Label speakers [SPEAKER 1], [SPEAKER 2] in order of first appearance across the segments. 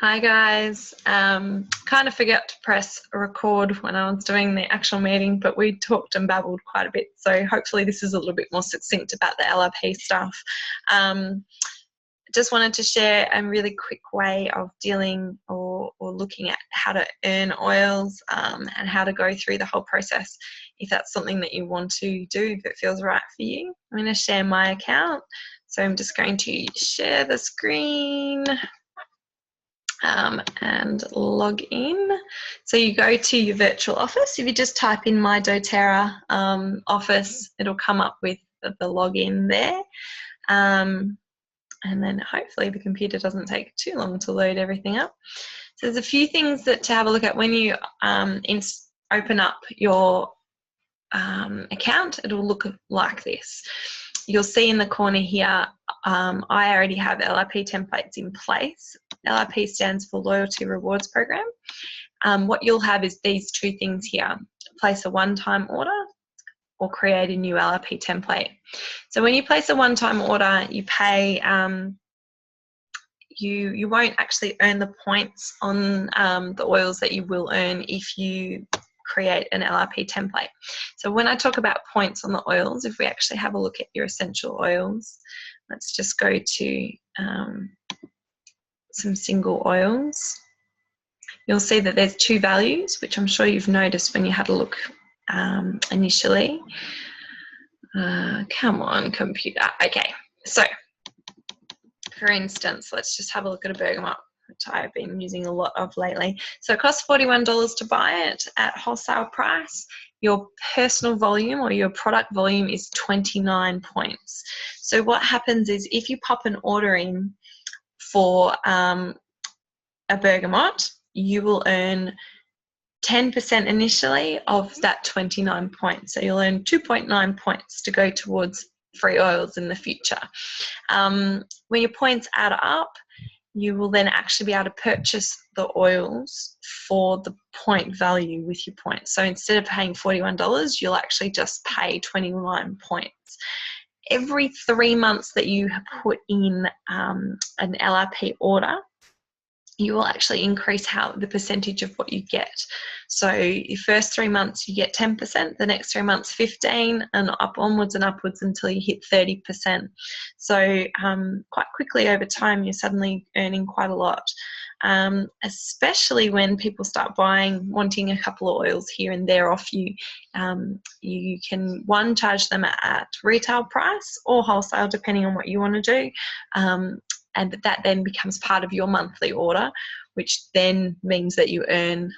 [SPEAKER 1] Hi guys. Kind of forgot to press record when I was doing the actual meeting, but we talked and babbled quite a bit. So hopefully this is a little bit more succinct about the LRP stuff. Just wanted to share a really quick way of dealing or looking at how to earn oils and how to go through the whole process if that's something that you want to do, if it feels right for you. I'm going to share my account. So I'm just going to share the screen. And log in. So you go to your virtual office. If you just type in my doTERRA office, it'll come up with the login there. And then hopefully the computer doesn't take too long to load everything up. So there's a few things that to have a look at when you open up your account. It'll look like this. You'll see in the corner here, I already have LRP templates in place. LRP stands for Loyalty Rewards Program. What you'll have is these two things here: place a one-time order or create a new LRP template. So when you place a one-time order, you pay, you won't actually earn the points on the oils that you will earn if you create an LRP template. So when I talk about points on the oils, if we actually have a look at your essential oils, let's just go to some single oils. You'll see that there's two values, which I'm sure you've noticed when you had a look initially. Come on, computer. Okay, so for instance, let's just have a look at a bergamot, which I've been using a lot of lately. So it costs $41 to buy it at wholesale price. Your personal volume or your product volume is 29 points. So what happens is if you pop an order in for a bergamot, you will earn 10% initially of that 29 points. So you'll earn 2.9 points to go towards free oils in the future. When your points add up, you will then actually be able to purchase the oils for the point value with your points. So instead of paying $41, you'll actually just pay 29 points. Every 3 months that you have put in an LRP order, you will actually increase the percentage of what you get. So your first 3 months you get 10%, the next 3 months 15%, and up onwards and upwards until you hit 30%. So quite quickly over time you're suddenly earning quite a lot, especially when people start wanting a couple of oils here and there off you. You can charge them at retail price or wholesale depending on what you want to do. And that then becomes part of your monthly order, which then means that you earn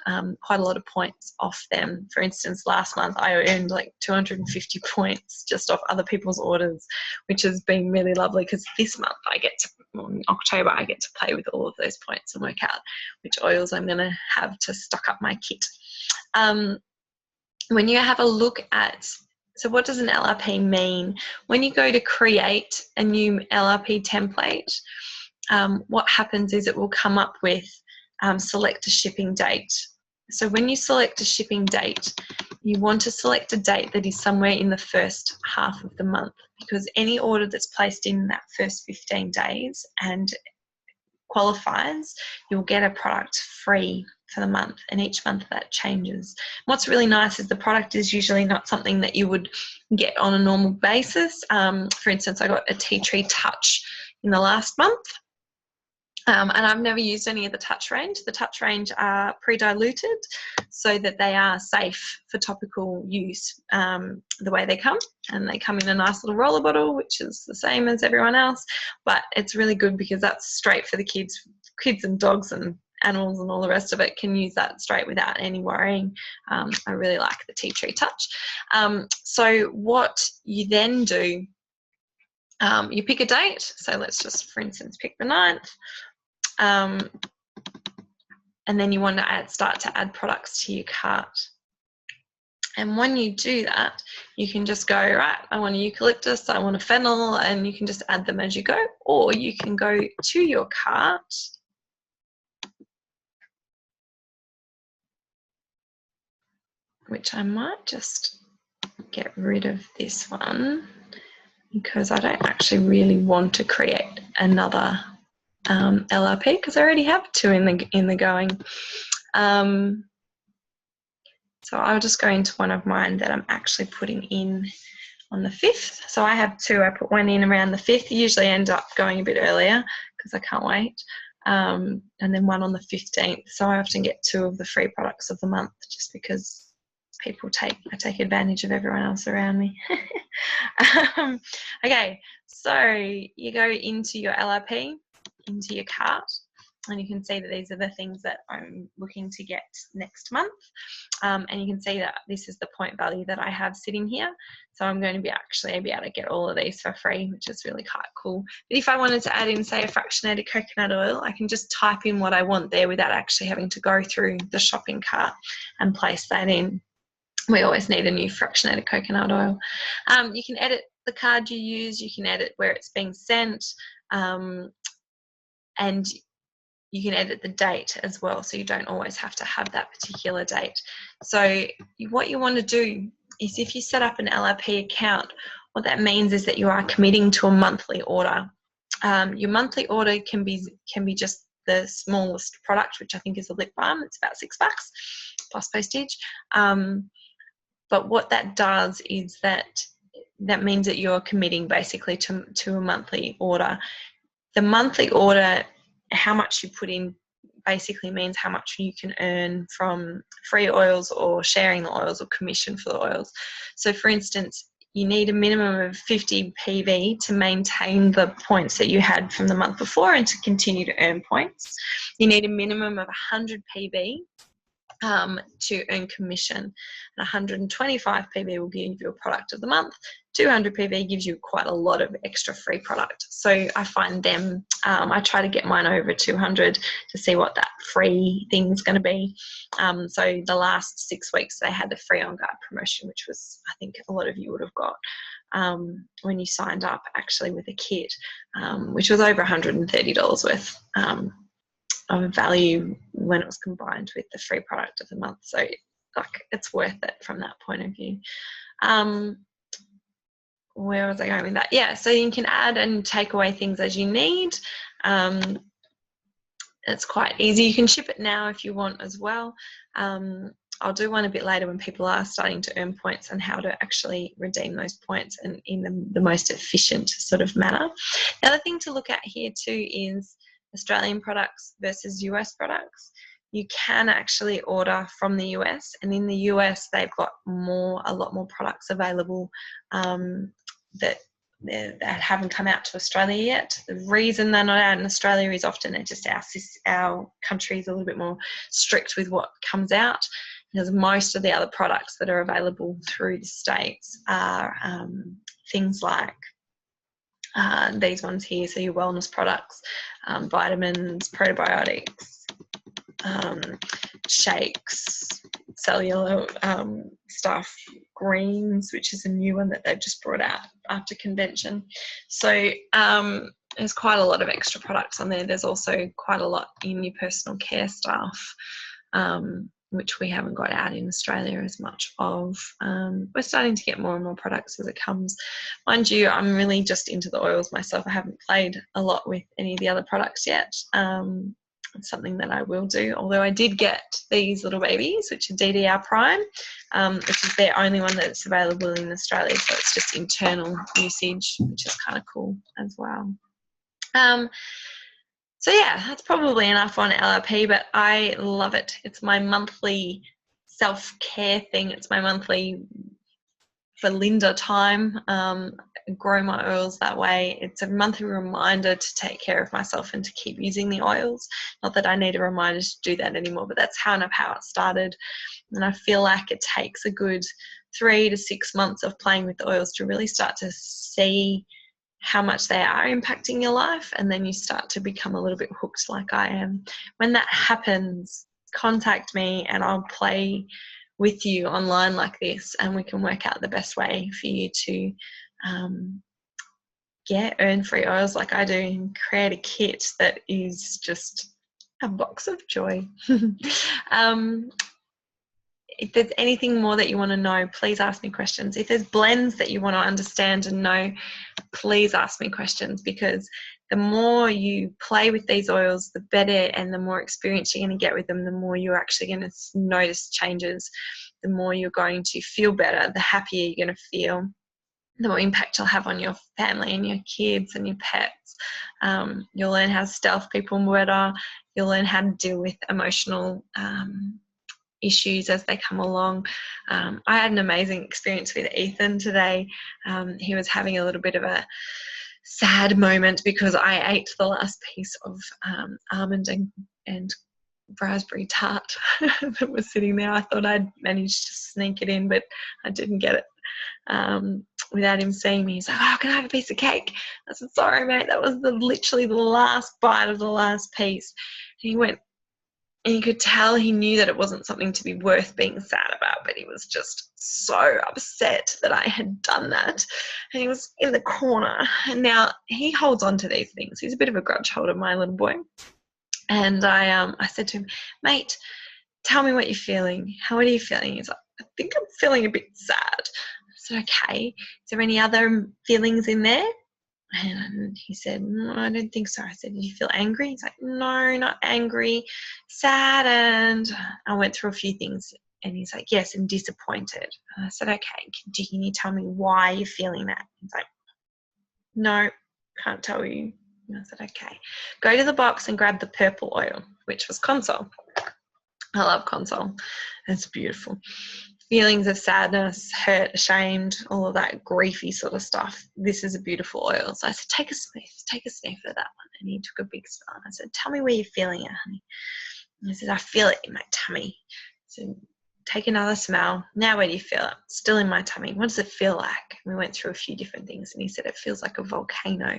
[SPEAKER 1] quite a lot of points off them. For instance, last month I earned like 250 points just off other people's orders, which has been really lovely because this month in October, I get to play with all of those points and work out which oils I'm going to have to stock up my kit. When you have a look at, so what does an LRP mean? When you go to create a new LRP template, what happens is it will come up with select a shipping date. So when you select a shipping date, you want to select a date that is somewhere in the first half of the month, because any order that's placed in that first 15 days and qualifies, you'll get a product free for the month, and each month that changes. What's really nice is the product is usually not something that you would get on a normal basis. For instance, I got a tea tree touch in the last month, and I've never used any of the touch range. The touch range are pre-diluted so that they are safe for topical use the way they come, and they come in a nice little roller bottle, which is the same as everyone else, but it's really good because that's straight for the kids and dogs and animals and all the rest of it can use that straight without any worrying. I really like the tea tree touch. So what you then do, you pick a date. So let's just, for instance, pick the 9th. And then you want to start to add products to your cart. And when you do that, you can just go, right, I want a eucalyptus, I want a fennel, and you can just add them as you go. Or you can go to your cart, which I might just get rid of this one because I don't actually really want to create another LRP because I already have 2 in the going. So I'll just go into one of mine that I'm actually putting in on the 5th. So I have 2. I put one in around the 5th. Usually end up going a bit earlier because I can't wait. And then one on the 15th. So I often get 2 of the free products of the month just because I take advantage of everyone else around me. Okay, so you go into your LRP, into your cart, and you can see that these are the things that I'm looking to get next month. And you can see that this is the point value that I have sitting here. So I'm going to be able to get all of these for free, which is really quite cool. But if I wanted to add in, say, a fractionated coconut oil, I can just type in what I want there without actually having to go through the shopping cart and place that in. We always need a new fractionated coconut oil. You can edit the card you use. You can edit where it's being sent. And you can edit the date as well, so you don't always have to have that particular date. So what you want to do is, if you set up an LRP account, what that means is that you are committing to a monthly order. Your monthly order can be just the smallest product, which I think is a lip balm. It's about $6 plus postage. But what that does is that means that you're committing basically to a monthly order. The monthly order, how much you put in, basically means how much you can earn from free oils or sharing the oils or commission for the oils. So for instance, you need a minimum of 50 PV to maintain the points that you had from the month before and to continue to earn points. You need a minimum of 100 PV to earn commission. And 125 PV will give you a product of the month. 200 PV gives you quite a lot of extra free product. So I find them, I try to get mine over 200 to see what that free thing's going to be. So the last 6 weeks they had the free on guard promotion, which was, I think a lot of you would have got when you signed up actually with a kit, which was over $130 worth of value when it was combined with the free product of the month. So like, it's worth it from that point of view. Where was I going with that? Yeah, so you can add and take away things as you need. It's quite easy. You can ship it now if you want as well. I'll do one a bit later when people are starting to earn points and how to actually redeem those points and in the most efficient sort of manner. The other thing to look at here too is Australian products versus US products. You can actually order from the US, and in the US they've got a lot more products available that haven't come out to Australia yet. The reason they're not out in Australia is often it's just our country is a little bit more strict with what comes out, because most of the other products that are available through the States are things like these ones here, so your wellness products, vitamins, probiotics, shakes, cellular stuff, greens, which is a new one that they've just brought out after convention. So there's quite a lot of extra products on there. There's also quite a lot in your personal care stuff, which we haven't got out in Australia as much of. We're starting to get more and more products as it comes. Mind you, I'm really just into the oils myself. I haven't played a lot with any of the other products yet. It's something that I will do, although I did get these little babies, which are DDR Prime, which is their only one that's available in Australia, so it's just internal usage, which is kind of cool as well. So yeah, that's probably enough on LRP, but I love it. It's my monthly self-care thing. It's my monthly for Linda time. Grow my oils that way. It's a monthly reminder to take care of myself and to keep using the oils. Not that I need a reminder to do that anymore, but that's how it started. And I feel like it takes a good 3 to 6 months of playing with the oils to really start to see how much they are impacting your life, and then you start to become a little bit hooked like I am. When that happens, contact me and I'll play with you online like this, and we can work out the best way for you to earn free oils like I do and create a kit that is just a box of joy. If there's anything more that you want to know, please ask me questions. If there's blends that you want to understand and know, please ask me questions, because the more you play with these oils, the better and the more experience you're going to get with them, the more you're actually going to notice changes, the more you're going to feel better, the happier you're going to feel, the more impact you'll have on your family and your kids and your pets. You'll learn how to stealth people better. You'll learn how to deal with emotional issues as they come along. I had an amazing experience with Ethan today. He was having a little bit of a sad moment because I ate the last piece of almond and raspberry tart that was sitting there. I thought I'd managed to sneak it in, but I didn't get it without him seeing me. He's like, "Oh, can I have a piece of cake?" I said, "Sorry, mate, that was literally the last bite of the last piece." And he went, and you could tell he knew that it wasn't something to be worth being sad about, but he was just so upset that I had done that. And he was in the corner. And now he holds on to these things. He's a bit of a grudge holder, my little boy. And I said to him, "Mate, tell me what you're feeling. How are you feeling?" He's like, "I think I'm feeling a bit sad." I said, "Okay, is there any other feelings in there?" And he said, "No, I don't think so." I said, "Did you feel angry?" He's like, "No, not angry, sad." And I went through a few things, and he's like, "Yes, and disappointed." And I said, "Okay, can you tell me why you're feeling that?" He's like, "No, can't tell you." And I said, "Okay, go to the box and grab the purple oil," which was Console. I love Console. It's beautiful. Feelings of sadness, hurt, ashamed, all of that griefy sort of stuff. This is a beautiful oil. So I said, take a sniff of that one. And he took a big smell. I said, "Tell me where you're feeling it, honey." And he said, "I feel it in my tummy." So take another smell. "Now where do you feel it?" "Still in my tummy." "What does it feel like?" We went through a few different things, and he said, "It feels like a volcano."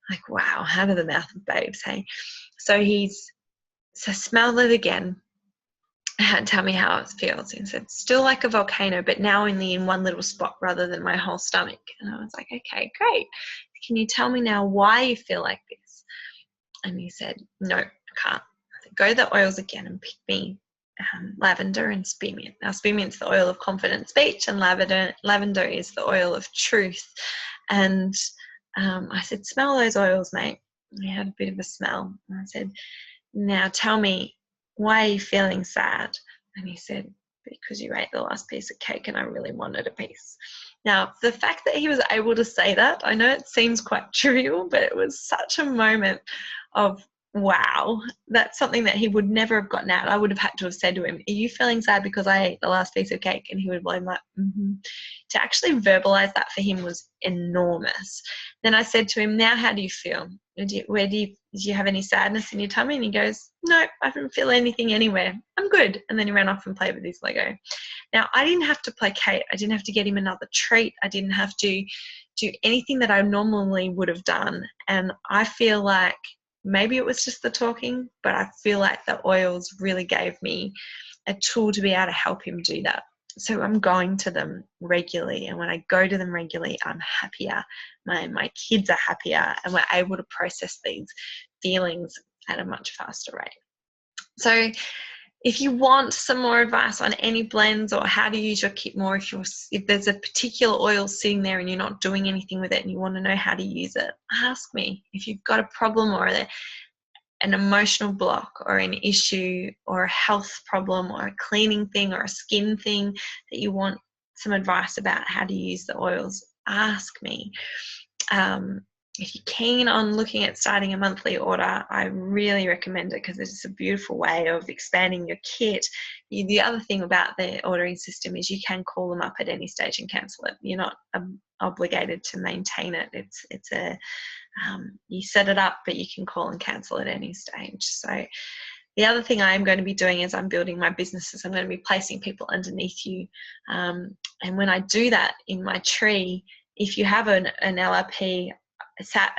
[SPEAKER 1] Like, wow, out of the mouth of babes, hey? So smell it again. Tell me how it feels. And said, "Still like a volcano, but now only in one little spot rather than my whole stomach." And I was like, "Okay, great. Can you tell me now why you feel like this?" And he said, "No, I can't." I said, "Go to the oils again and pick me lavender and spearmint." Now, spearmint's the oil of confident speech, and lavender is the oil of truth. And I said, "Smell those oils, mate." And he had a bit of a smell. And I said, "Now tell me, why are you feeling sad?" And he said, "Because you ate the last piece of cake and I really wanted a piece." Now, the fact that he was able to say that, I know it seems quite trivial, but it was such a moment of, wow, that's something that he would never have gotten out. I would have had to have said to him, "Are you feeling sad because I ate the last piece of cake?" And he would have been like, "Mm-hmm." To actually verbalize that for him was enormous. Then I said to him, "Now how do you feel? Do you have any sadness in your tummy?" And he goes, "No, I don't feel anything anywhere. I'm good." And then he ran off and played with his Lego. Now, I didn't have to placate. I didn't have to get him another treat. I didn't have to do anything that I normally would have done. And I feel like maybe it was just the talking, but I feel like the oils really gave me a tool to be able to help him do that. So I'm going to them regularly, and when I go to them regularly, I'm happier. My kids are happier, and we're able to process these feelings at a much faster rate. So if you want some more advice on any blends or how to use your kit more, if there's a particular oil sitting there and you're not doing anything with it and you want to know how to use it, ask me. If you've got a problem or an emotional block or an issue or a health problem or a cleaning thing or a skin thing that you want some advice about how to use the oils, ask me. If you're keen on looking at starting a monthly order, I really recommend it because it's a beautiful way of expanding your kit. The other thing about the ordering system is you can call them up at any stage and cancel it. You're not obligated to maintain it. You set it up, but you can call and cancel at any stage. So the other thing I am going to be doing as I'm building my businesses, I'm going to be placing people underneath you. And when I do that in my tree, if you have an LRP set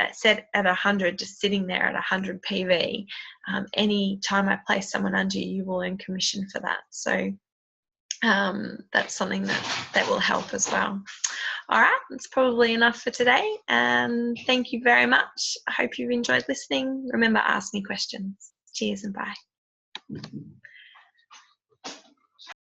[SPEAKER 1] at 100, just sitting there at 100 PV, any time I place someone under you, you will earn commission for that. So that's something that will help as well. All right, that's probably enough for today. And thank you very much. I hope you've enjoyed listening. Remember, ask me questions. Cheers and bye.